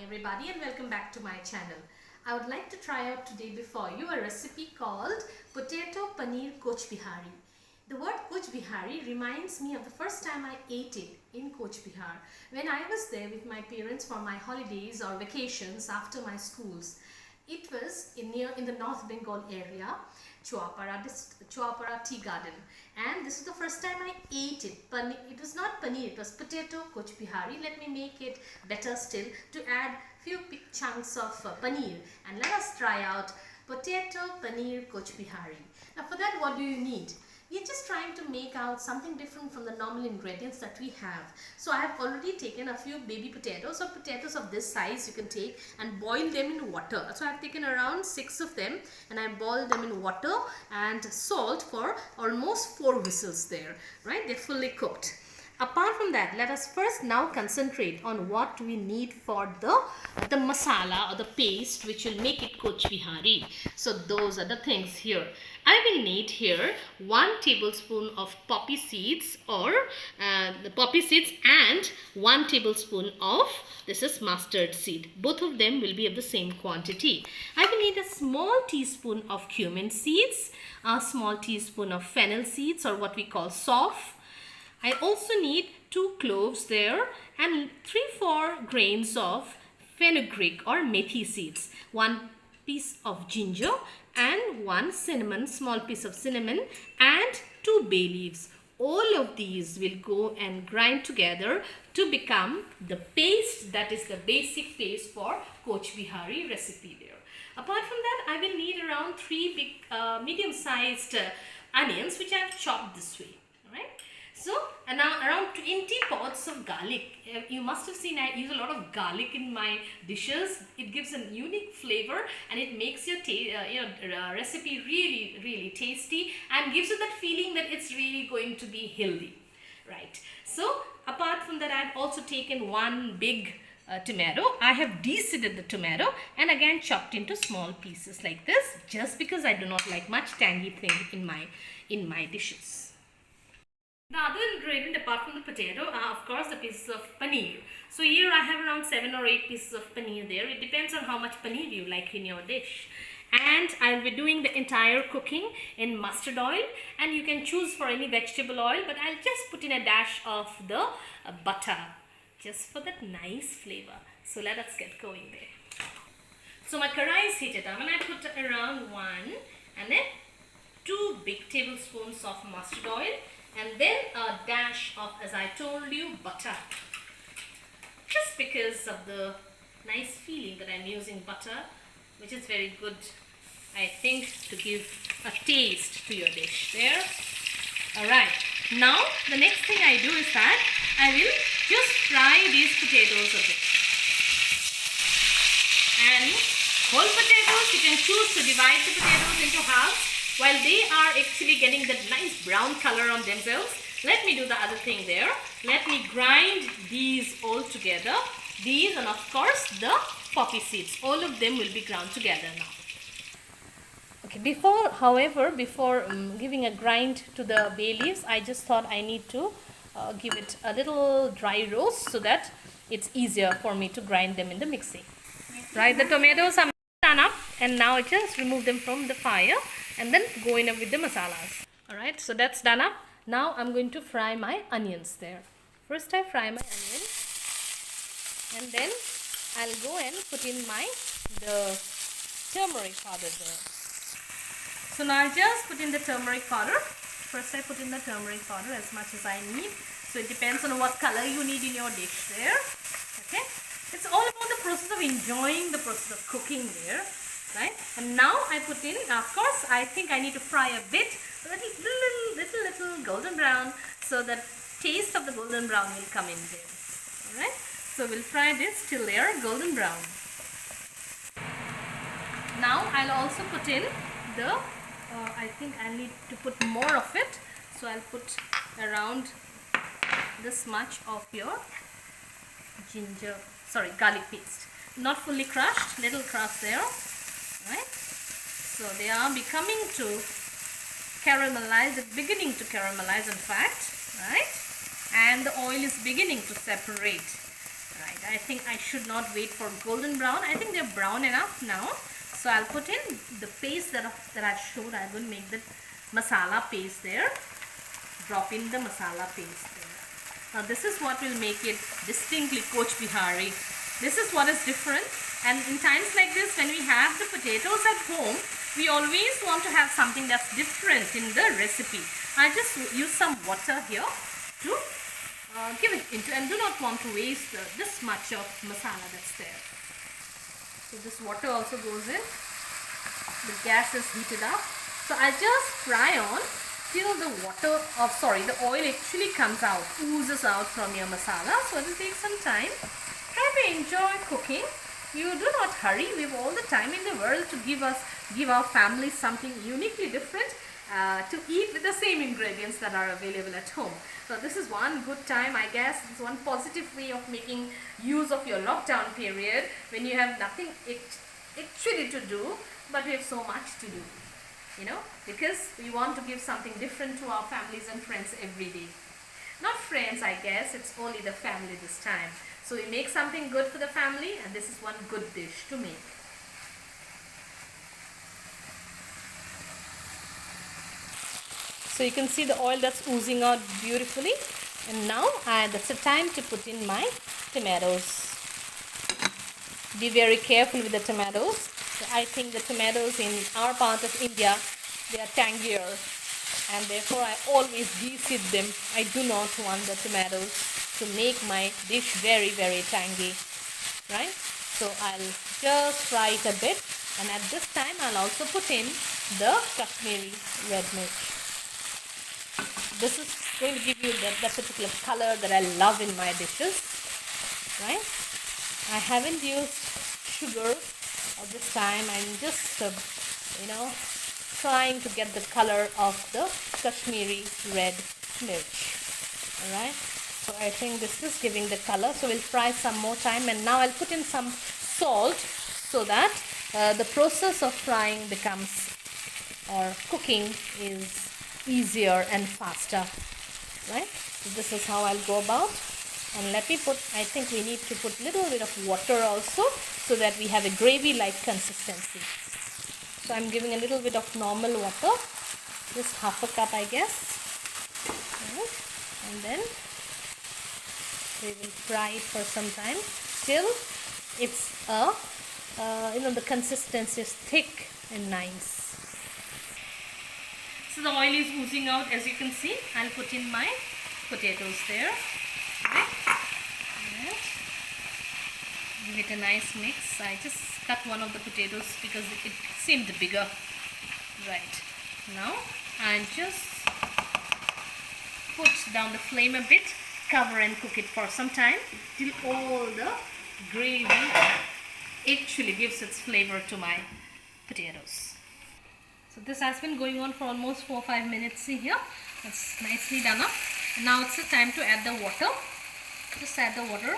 everybody, and welcome back to my channel. I would like to try out today before you a recipe called Potato Paneer Coach Bihari. The word Coach Bihari reminds me of the first time I ate it in Coach Bihar when I was there with my parents for my holidays or vacations after my schools. It was in the North Bengal area, Chuapara Tea Garden, and this is the first time I ate it. It was not paneer, it was potato Coach Bihari. Let me make it better still to add few chunks of paneer, and let us try out potato paneer Coach Bihari. Now for that, what do you need? We are just trying to make out something different from the normal ingredients that we have. So I have already taken a few baby potatoes, or potatoes of this size you can take, and boil them in water. So I have taken around 6 of them and I boiled them in water and salt for almost 4 whistles there, right? They're fully cooked. Apart from that, let us first now concentrate on what we need for the masala or the paste which will make it Coach Bihari. So those are the things here. I will need here 1 tablespoon of poppy seeds, or the poppy seeds, and 1 tablespoon of, this is mustard seed. Both of them will be of the same quantity. I will need a small teaspoon of cumin seeds, a small teaspoon of fennel seeds, or what we call sauf. I also need 2 cloves there, and 3-4 grains of fenugreek or methi seeds, 1 piece of ginger, and 1 cinnamon, small piece of cinnamon, and 2 bay leaves. All of these will go and grind together to become the paste that is the basic paste for Coach Bihari recipe there. Apart from that, I will need around 3 big medium-sized onions which I have chopped this way. Alright. So, and now around 20 pods of garlic. You must have seen I use a lot of garlic in my dishes. It gives a unique flavor and it makes your recipe really tasty and gives you that feeling that it's really going to be healthy. Right. So, apart from that, I have also taken 1 big tomato. I have de-seeded the tomato and again chopped into small pieces like this, just because I do not like much tangy thing in my dishes. The other ingredient apart from the potato are of course the pieces of paneer. So here I have around 7 or 8 pieces of paneer there. It depends on how much paneer you like in your dish. And I will be doing the entire cooking in mustard oil, and you can choose for any vegetable oil, but I'll just put in a dash of the butter just for that nice flavor. So let us get going there. So my karai is heated up and I put around 1 and then 2 big tablespoons of mustard oil, and then a dash of, as I told you, butter. Just because of the nice feeling that I'm using butter, which is very good, I think, to give a taste to your dish there. Alright, now the next thing I do is that I will just fry these potatoes a bit. And whole potatoes, you can choose to divide the potatoes into halves. While they are actually getting that nice brown color on themselves, let me do the other thing there. Let me grind these all together. These, and of course the poppy seeds. All of them will be ground together now. Okay, before giving a grind to the bay leaves, I just thought I need to give it a little dry roast so that it's easier for me to grind them in the mixie. Right, the tomatoes are done up, and now I just remove them from the fire and then go in with the masalas. Alright, so that's done up. Now I'm going to fry my onions there. First I fry my onions, and then I'll go and put in the turmeric powder there. So now I'll just put in the turmeric powder. First I put in the turmeric powder as much as I need. So it depends on what color you need in your dish there. Okay. It's all about the process of enjoying the process of cooking there. Right, and now I put in, of course I think I need to fry a bit, so that little golden brown, so that taste of the golden brown will come in there. Alright, so we'll fry this till they are golden brown. Now I'll also put in the, I think I need to put more of it, so I'll put around this much of your garlic paste. Not fully crushed, little crushed there. Right, so they are beginning to caramelize, in fact, right, and the oil is beginning to separate, right. I think I should not wait for golden brown. I think they're brown enough now. So I'll put in the paste that I showed. I'm going to make the masala paste there. Drop in the masala paste there. Now this is what will make it distinctly Coach Bihari. This is what is different. And in times like this, when we have the potatoes at home, we always want to have something that's different in the recipe. I just use some water here to give it into, and do not want to waste this much of masala that's there. So this water also goes in. The gas is heated up. So I just fry on till the the oil actually comes out, oozes out from your masala. So it will take some time. Try to enjoy cooking. You do not hurry. We have all the time in the world to give our families something uniquely different to eat with the same ingredients that are available at home. So this is one good time, I guess. It's one positive way of making use of your lockdown period when you have nothing actually to do, but we have so much to do, you know, because we want to give something different to our families and friends every day. Not friends, I guess, it's only the family this time. So we make something good for the family, and this is one good dish to make. So you can see the oil that's oozing out beautifully. And now that's the time to put in my tomatoes. Be very careful with the tomatoes. I think the tomatoes in our part of India, they are tangier, and therefore I always de-seed them. I do not want the tomatoes to make my dish very, very tangy, right? So I'll just fry it a bit, and at this time I'll also put in the Kashmiri red mirch. This is going to give you that particular color that I love in my dishes, right? I haven't used sugar at this time. I'm just, trying to get the color of the Kashmiri red mirch. Alright, so I think this is giving the color. So we'll fry some more time, and now I'll put in some salt so that the process of frying becomes, or cooking is easier and faster, right? So this is how I'll go about. And let me put, I think we need to put a little bit of water also so that we have a gravy-like consistency. So I'm giving a little bit of normal water, just half a cup, I guess. Right. And then we will fry it for some time till it's the consistency is thick and nice. So the oil is oozing out, as you can see. I'll put in my potatoes there. Right. Give it a nice mix. I just cut one of the potatoes because it seemed bigger. Right. Now I'll just put down the flame a bit, cover and cook it for some time till all the gravy actually gives its flavor to my potatoes. So this has been going on for almost 4 or 5 minutes. See here, it's nicely done up. Now it's the time to add the water. Just add the water.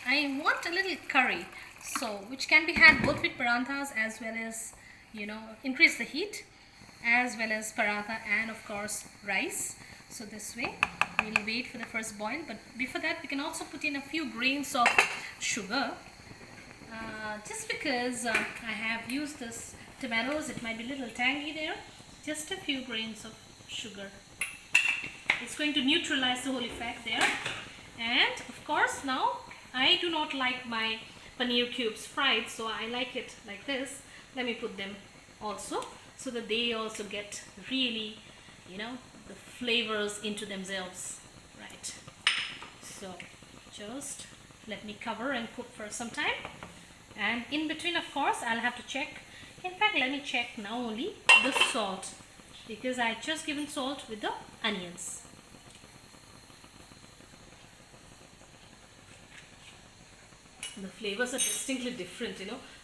I want a little curry, so which can be had both with paranthas as well as, increase the heat, as well as paratha and of course rice. So this way we'll wait for the first boil, but before that we can also put in a few grains of sugar. Just because I have used this tomatoes, it might be a little tangy there. Just a few grains of sugar. It's going to neutralize the whole effect there. And of course now I do not like my paneer cubes fried, so I like it like this. Let me put them also so that they also get really, the flavors into themselves. Right. So just let me cover and cook for some time. And in between, of course, I'll have to check. In fact, let me check now only the salt, because I just given salt with the onions. The flavors are distinctly different,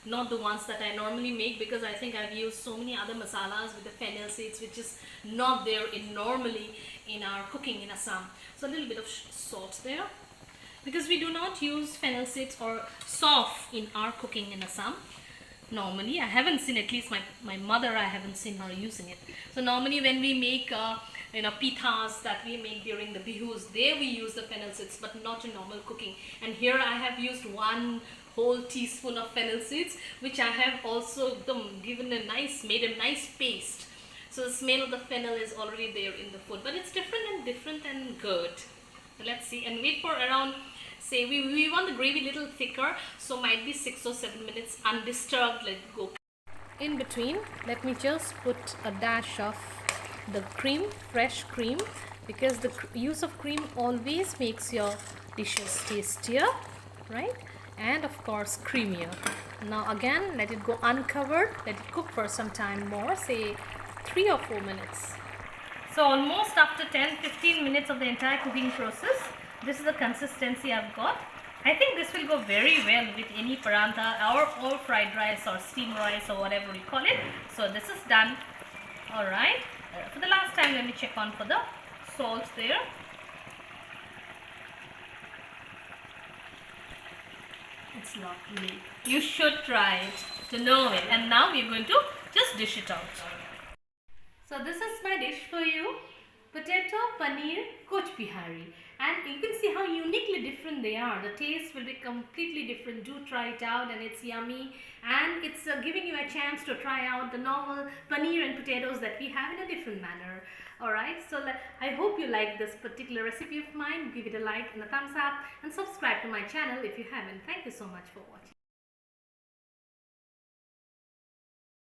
not the ones that I normally make, because I think I've used so many other masalas with the fennel seeds, which is not there normally in our cooking in Assam. So a little bit of salt there, because we do not use fennel seeds or sauf in our cooking in Assam. normally. I haven't seen, at least my mother, I haven't seen her using it. So normally when we make pithas that we make during the bihus, there we use the fennel seeds, but not in normal cooking. And here I have used 1 whole teaspoon of fennel seeds, which I have also made a nice paste. So the smell of the fennel is already there in the food, but it's different and good. So let's see, and wait for around, say we want the gravy a little thicker, so might be 6 or 7 minutes undisturbed. Let it go. In between, let me just put a dash of the cream, fresh cream, because the use of cream always makes your dishes tastier, right? And of course creamier. Now again, let it go uncovered, let it cook for some time more, say 3 or 4 minutes. So almost after 10-15 minutes of the entire cooking process, this is the consistency I've got. I think this will go very well with any parantha or fried rice or steamed rice or whatever you call it. So this is done. Alright, for the last time, let me check on for the salt there. It's lovely. You should try it to know it. And now we're going to just dish it out. So this is my dish for you. Potato paneer Coach Bihari. And you can see how uniquely different they are. The taste will be completely different. Do try it out, and it's yummy. And it's giving you a chance to try out the normal paneer and potatoes that we have in a different manner. Alright, so I hope you like this particular recipe of mine. Give it a like and a thumbs up, and subscribe to my channel if you haven't. Thank you so much for watching.